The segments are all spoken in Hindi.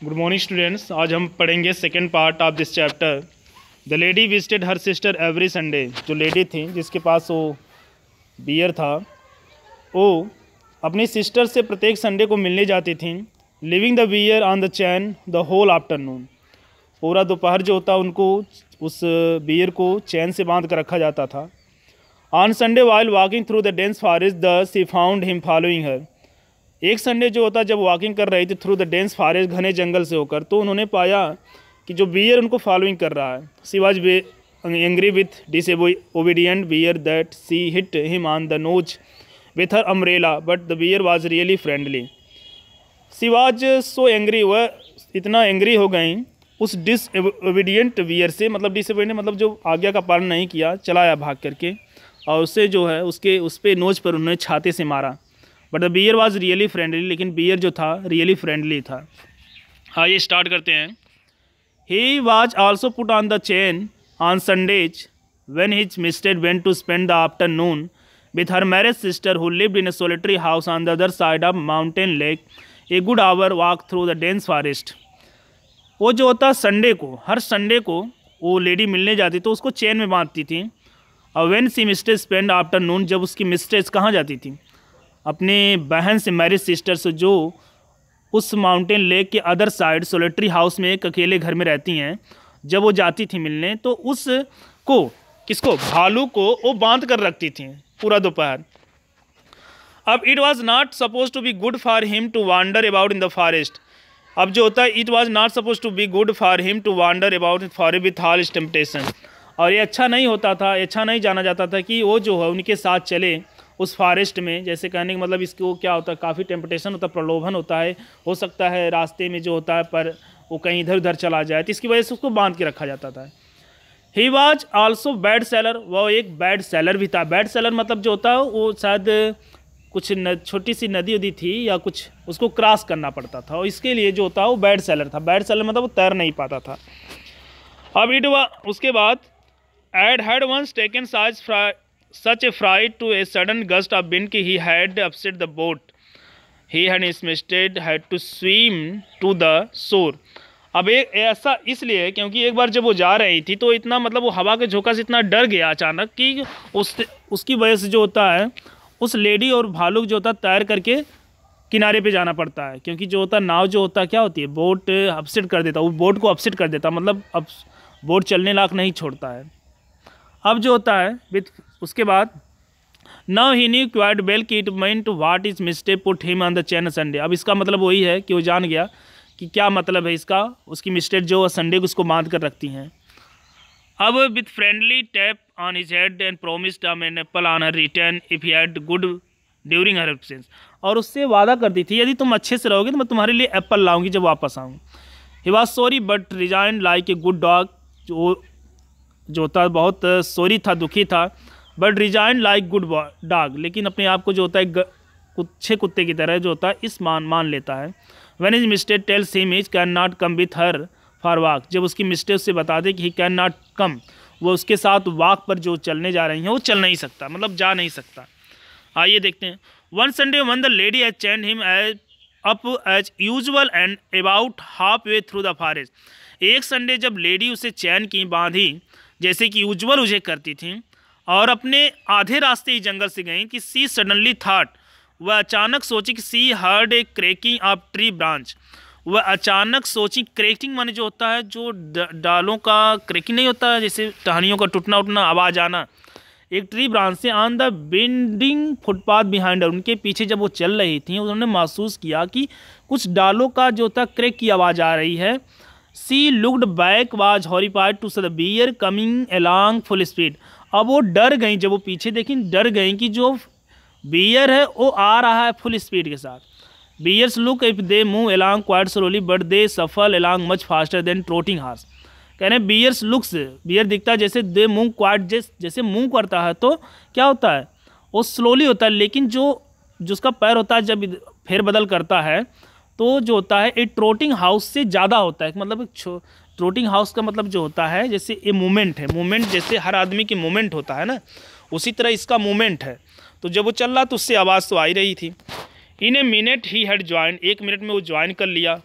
Good morning students. आज हम पढ़ेंगे second part of this chapter. The lady visited her sister every Sunday. जो लेडी थी जिसके पास वो बियर था, वो अपनी सिस्टर से प्रत्येक संडे को मिलने जाती थी। Leaving the bear on the chain the whole afternoon. पूरा दोपहर जो होता उनको उस बियर को चैन से बांध कर रखा जाता था। On Sunday while walking through the dense forest the she found him following her. एक संडे जो होता जब वॉकिंग कर रही थी थ्रू द डेंस फॉरेस्ट, घने जंगल से होकर, तो उन्होंने पाया कि जो बियर उनको फॉलोइंग कर रहा है। She was angry with disobedient bear that she hit him on the nose with her umbrella but the bear was really friendly. She was so angry, वह इतना एंग्री हो गई उस डिसओबीडियंट बियर से। मतलब डिसओबीडियंट मतलब जो आज्ञा का पालन नहीं किया, चलाया भाग करके, और उससे जो है उसके उस पर नोज पर उन्होंने छाते से मारा। But the bear was really friendly, लेकिन बियर जो था रियली फ्रेंडली था। हाँ, ये स्टार्ट करते हैं। He was also put on the chain on Sundays when his mistress went to spend the afternoon with her marriage sister who lived in a solitary house on the other side of mountain lake, a good hour walk through the dense forest. वो जो होता संडे को, हर संडे को वो लेडी मिलने जाती तो उसको चेन में बांधती थी। और वेन सी मिस्टेड स्पेंड आफ्टरनून, जब उसकी मिस्टेज कहाँ जाती थी? अपने बहन से, मैरिज सिस्टर से, जो उस माउंटेन लेक के अदर साइड सोलिटरी हाउस में एक अकेले घर में रहती हैं, जब वो जाती थी मिलने तो उसको, किसको? भालू को वो बांध कर रखती थी पूरा दोपहर। अब it was not suppose to be good for him to wander about in the forest. अब जो होता है, it was not suppose to be good for him to wander about in forest with all his temptation. और ये अच्छा नहीं होता था, अच्छा नहीं जाना जाता था कि वो जो है उनके साथ चले उस फॉरेस्ट में। जैसे कहने का मतलब इसको क्या होता है, काफ़ी टेम्पटेशन होता है, प्रलोभन होता है। हो सकता है रास्ते में जो होता है पर वो कहीं इधर उधर चला जाए, तो इसकी वजह से उसको बांध के रखा जाता था। He was also bad seller, वह एक बैड सेलर भी था। बैड सेलर मतलब जो होता है वो शायद कुछ छोटी सी नदी उदी थी या कुछ, उसको क्रॉस करना पड़ता था, और इसके लिए जो होता है वो बैड सेलर था। बैड सेलर मतलब वो तैर नहीं पाता था। अब उसके बाद Ed had once taken such a fright to a sudden gust of wind कि he had upset the boat. He had instead had to swim to the shore. अब एक ऐसा इसलिए क्योंकि एक बार जब वो जा रही थी तो इतना, मतलब वो हवा के झोंका से इतना डर गया अचानक कि उसकी वजह से जो होता है उस लेडी और भालू जो होता है तैर करके किनारे पे जाना पड़ता है। क्योंकि जो होता नाव जो होता क्या होती है, बोट अपसेट कर देता, वो बोट को अपसेट कर देता, मतलब अब बोट चलने लायक नहीं छोड़ता है। अब जो होता है विथ उसके बाद now he knew quite well कि it meant what is mistake put him on the chain Sunday. अब इसका मतलब वही है कि वो जान गया कि क्या मतलब है इसका, उसकी मिस्टेक जो संडे को उसको बांध कर रखती हैं। अब with friendly tap on his head and promised an apple on her return if he had good during her absence. और उससे वादा करती थी यदि तुम अच्छे से रहोगे तो मैं तुम्हारे लिए एप्पल लाऊंगी जब वापस आऊँ। He was sorry but resigned like a good dog. जो होता बहुत सॉरी था, दुखी था, but resign like good dog, लेकिन अपने आप को जो होता है अच्छे कुत्ते की तरह जो होता है इस मान लेता है। When is mistake tells him is can not come with her for walk. जब उसकी मिस्टेक उससे बता दे कि ही कैन नॉट कम, वो उसके साथ वॉक पर जो चलने जा रही हैं वो चल नहीं सकता, मतलब जा नहीं सकता। आइए देखते हैं। One Sunday when the lady has chained him up as usual and about half way through the forest. एक संडे जब लेडी उसे चैन की बांधी जैसे कि यूजुअल उसे करती थी और अपने आधे रास्ते ही जंगल से गई कि सी सडनली थॉट, वह अचानक सोची कि she heard a cracking of tree branch. वह अचानक सोची, क्रेकिंग माने जो होता है जो डालों का क्रेकिंग नहीं होता है, जैसे टहनियों का टूटना उठना, आवाज़ आना, एक ट्री ब्रांच से on the bending footpath behind her. उनके पीछे जब वो चल रही थी उन्होंने महसूस किया कि कुछ डालों का जो होता क्रेक की आवाज़ आ रही है। She looked back was horrified to see the bear coming along full speed. अब वो डर गई, जब वो पीछे देखी डर गई कि जो बियर है वो आ रहा है फुल स्पीड के साथ। Bears look if they move along quite slowly but they shuffle along much faster than trotting horse. कह रहे बियर्स लुक्स, बियर दिखता है जैसे दे मूव क्वाइट, जैसे मूव करता है तो क्या होता है वो स्लोली होता है, लेकिन जो उसका पैर होता है जब फेरबदल करता है तो जो होता है एक ट्रोटिंग हाउस से ज़्यादा होता है। मतलब ट्रोटिंग हाउस का मतलब जो होता है जैसे ये मूवमेंट है, मूवमेंट जैसे हर आदमी की मूवमेंट होता है ना, उसी तरह इसका मूवमेंट है। तो जब वो चल रहा तो उससे आवाज़ तो आ ही रही थी। In a minute he had join, एक मिनट में वो ज्वाइन कर लिया।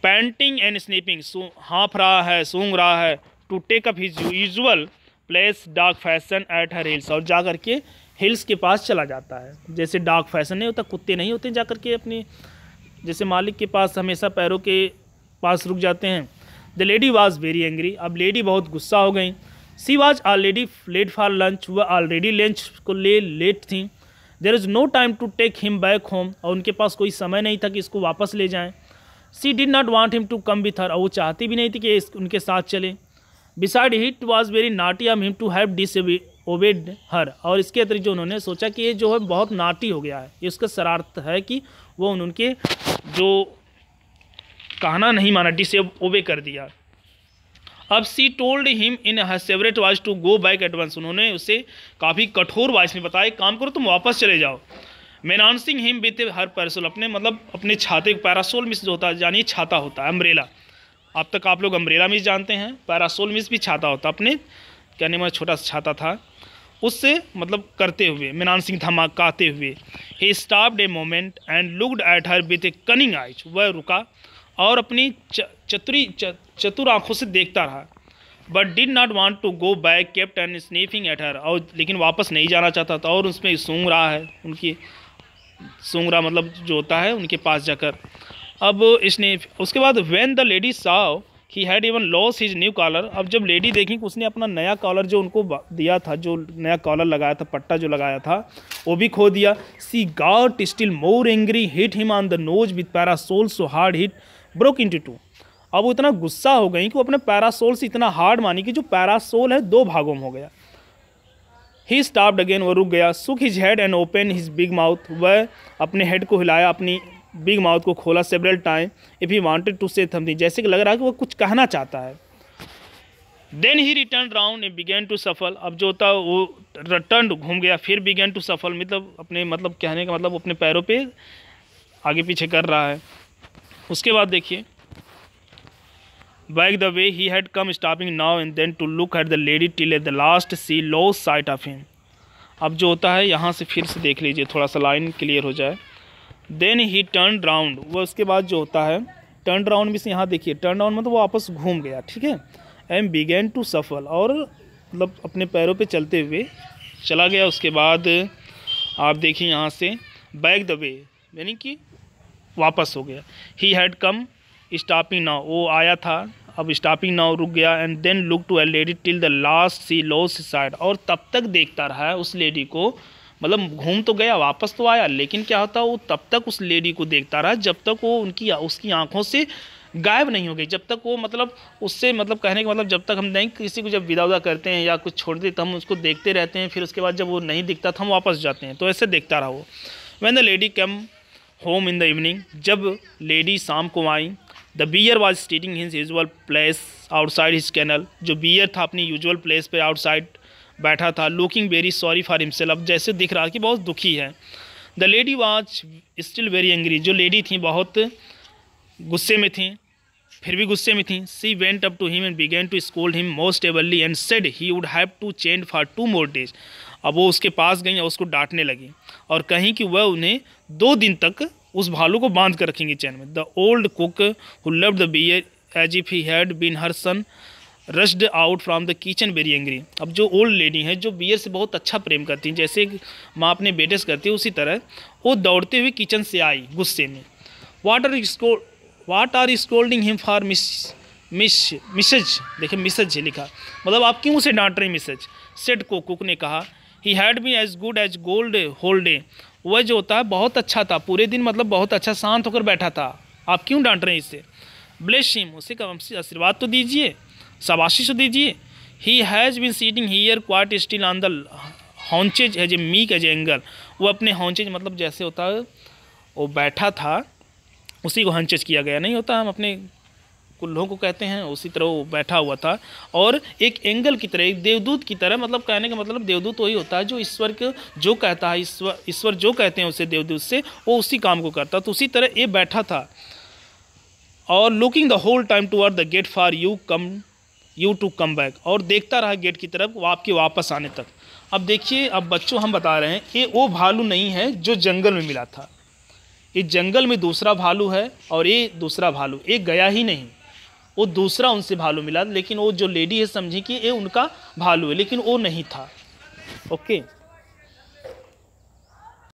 पैंटिंग एंड स्नीपिंग, हाँफ रहा है, सूंघ रहा है, to take up his usual place dark fashion at her heels, और जा करके हिल्स के पास चला जाता है। जैसे डार्क फैशन नहीं होता, कुत्ते नहीं होते जा करके अपनी जैसे मालिक के पास हमेशा पैरों के पास रुक जाते हैं। The lady was very angry, अब लेडी बहुत गुस्सा हो गई। She was already late for lunch, वह ऑलरेडी लंच को लेट थी। There is no time to take him back home, और उनके पास कोई समय नहीं था कि इसको वापस ले जाएं। She did not want him to come with her, और वो चाहती भी नहीं थी कि उनके साथ चले। Beside it was very naughty of him to have disobeyed her, और इसके अतिरिक्त जो उन्होंने सोचा कि ये जो है बहुत नाटी हो गया है, ये उसका शरारत है कि वो उनके जो कहना नहीं माना, डिसओबे कर दिया। अब she told him in her favourite voice to go back at once, उन्होंने उसे काफ़ी कठोर वॉइस में बताया, काम करो तुम वापस चले जाओ। मेनाउंसिंग हिम विथ हर पैरासोल, अपने मतलब अपने छाते, पैरासोल मिस जो होता है जानिए छाता होता है, अम्ब्रेला, अब तक आप लोग अम्ब्रेला मिस जानते हैं, पैरासोल मिस भी छाता होता, अपने कहने में छोटा सा छाता था, उससे मतलब करते हुए मेनाउंसिंग धमाकाते हुए। He stopped a moment and looked at her with a cunning eyes, वह रुका और अपनी चतुर आंखों से देखता रहा। But did not want to go back, kept and sniffing at her, और लेकिन वापस नहीं जाना चाहता था और उसमें सूंघ रहा है, उनकी सूंघ रहा मतलब जो होता है उनके पास जाकर। अब इसने उसके बाद when the lady saw he had even lost his new collar, अब जब लेडी देखी कि उसने अपना नया कॉलर जो उनको दिया था, जो नया कॉलर लगाया था, पट्टा जो लगाया था, वो भी खो दिया। She got still more angry, hit him on the nose with parasol so hard hit broke into two, अब वो इतना गुस्सा हो गई कि वो अपने पैरासोल से इतना हार्ड मानी कि जो पैरासोल है 2 भागों में हो गया। ही स्टॉप्ड अगेन, वो रुक गया। सुक his head and open his big mouth, वह अपने हेड को हिलाया, अपनी बिग माउथ को खोला several time. If he wanted to say something, जैसे कि लग रहा है कि वो कुछ कहना चाहता है। Then he return round and began to shuffle, अब जो होता है वो रिटर्न घूम गया, फिर बिगेन टू सफल मतलब अपने मतलब कहने का मतलब अपने पैरों पे आगे पीछे कर रहा है। उसके बाद देखिए, back the way he had come stopping now and then to look at the lady till at the last she lost sight of him, अब जो होता है यहाँ से फिर से देख लीजिए, थोड़ा सा लाइन क्लियर हो जाए। देन ही टर्न राउंड, वो उसके बाद जो होता है टर्न राउंड भी से यहाँ देखिए, टर्न राउंड मतलब वो वापस घूम गया, ठीक है। एंड बिगेन टू सफल, और मतलब अपने पैरों पे चलते हुए चला गया। उसके बाद आप देखिए यहाँ से बैक द वे यानी कि वापस हो गया। He had come stopping now, वो आया था अब स्टॉपिंग नाउ रुक गया। And then look to a lady till the last she lost sight, और तब तक देखता रहा है उस लेडी को, मतलब घूम तो गया वापस तो आया, लेकिन क्या होता है वो तब तक उस लेडी को देखता रहा जब तक वो उसकी आंखों से गायब नहीं हो गई, जब तक वो मतलब उससे मतलब कहने का मतलब जब तक हम नहीं किसी को जब विदा करते हैं या कुछ छोड़ देते तो हम उसको देखते रहते हैं, फिर उसके बाद जब वो नहीं दिखता तो हम वापस जाते हैं, तो ऐसे देखता रहा वो। When the lady come home in the evening, जब लेडी शाम को आई, the bear was stating his usual place outside his kennel, जो बियर था अपनी यूजुअल प्लेस पे आउटसाइड बैठा था। Looking very sorry for himself, अब जैसे दिख रहा कि बहुत दुखी है। The lady was still very angry, जो लेडी थी बहुत गुस्से में थी, फिर भी गुस्से में थी। She went up to him and began to scold him most severely and said he would have to change for 2 more days, अब वो उसके पास गई और उसको डांटने लगी और कहीं कि वह उन्हें 2 दिन तक उस भालू को बांध कर रखेंगे चैन में। The old cook who loved the bear as if he had been her son rushed out from the kitchen very angry, अब जो ओल्ड लेडी है जो बियर से बहुत अच्छा प्रेम करती हैं, जैसे माँ अपने बेटे से करती है उसी तरह वो दौड़ते हुए किचन से आई गुस्से में। What are scolding him for missus, देखिए मिसेज लिखा, मतलब आप क्यों उसे डांट रहे मिसेज, सेड को कुक ने कहा। He had been as good as gold whole day, वह जो होता है बहुत अच्छा था पूरे दिन, मतलब बहुत अच्छा शांत होकर बैठा था, आप क्यों डांट रहे हैं इससे। ब्लेस हिम, उसे कम से आशीर्वाद तो दीजिए, शाबाशी तो दीजिए। He has been sitting here quite still on the haunches as a meek as angel, वो अपने हॉन्चेज मतलब जैसे होता है वो बैठा था उसी को हंचेज किया गया, नहीं होता हम अपने कुल्हों को कहते हैं, उसी तरह वो बैठा हुआ था और एक एंगल की तरह, एक देवदूत की तरह, मतलब कहने का मतलब देवदूत वही होता है जो ईश्वर के जो कहता है, ईश्वर जो कहते हैं उसे देवदूत से, वो उसी काम को करता, तो उसी तरह ये बैठा था। और looking the whole time toward the gate for you to come back, और देखता रहा गेट की तरफ वो आपके वापस आने तक। अब देखिए, अब बच्चों हम बता रहे हैं ये वो भालू नहीं है जो जंगल में मिला था, इस जंगल में दूसरा भालू है और ये दूसरा भालू, एक गया ही नहीं, वो दूसरा उनसे भालू मिला, लेकिन वो जो लेडी है समझी कि ये उनका भालू है, लेकिन वो नहीं था। ओके।